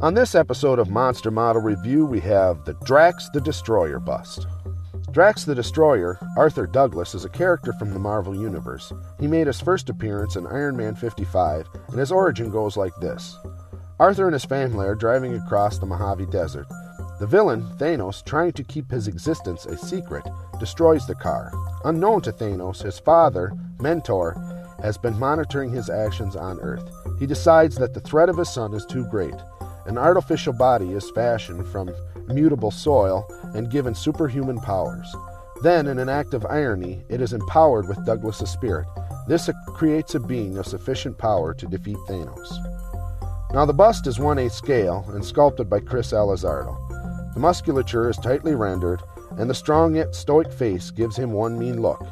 On this episode of Monster Model Review, we have the Drax the Destroyer bust. Drax the Destroyer, Arthur Douglas, is a character from the Marvel Universe. He made his first appearance in Iron Man 55, and his origin goes like this. Arthur and his family are driving across the Mojave Desert. The villain, Thanos, trying to keep his existence a secret, destroys the car. Unknown to Thanos, his father, Mentor, has been monitoring his actions on Earth. He decides that the threat of his son is too great. An artificial body is fashioned from mutable soil and given superhuman powers. Then, in an act of irony, it is empowered with Douglas's spirit. This creates a being of sufficient power to defeat Thanos. Now, the bust is 1/8 scale and sculpted by Chris Elizardo. The musculature is tightly rendered, and the strong yet stoic face gives him one mean look.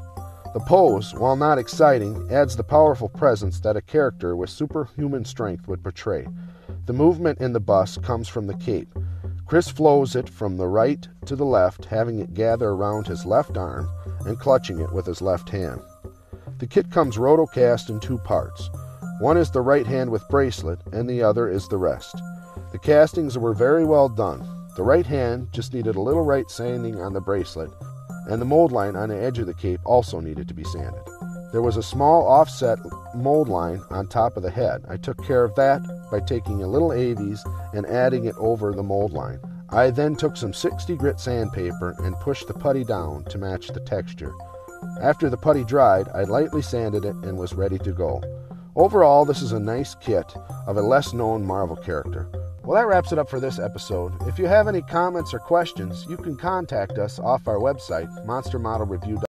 The pose, while not exciting, adds the powerful presence that a character with superhuman strength would portray. The movement in the bust comes from the cape. Chris flows it from the right to the left, having it gather around his left arm and clutching it with his left hand. The kit comes rotocast in 2 parts. One is the right hand with bracelet, and the other is the rest. The castings were very well done. The right hand just needed a little right sanding on the bracelet, and the mold line on the edge of the cape also needed to be sanded. There was a small offset mold line on top of the head. I took care of that by taking a little AVs and adding it over the mold line. I then took some 60 grit sandpaper and pushed the putty down to match the texture. After the putty dried, I lightly sanded it and was ready to go. Overall, this is a nice kit of a less-known Marvel character. Well, that wraps it up for this episode. If you have any comments or questions, you can contact us off our website, monstermodelreview.com.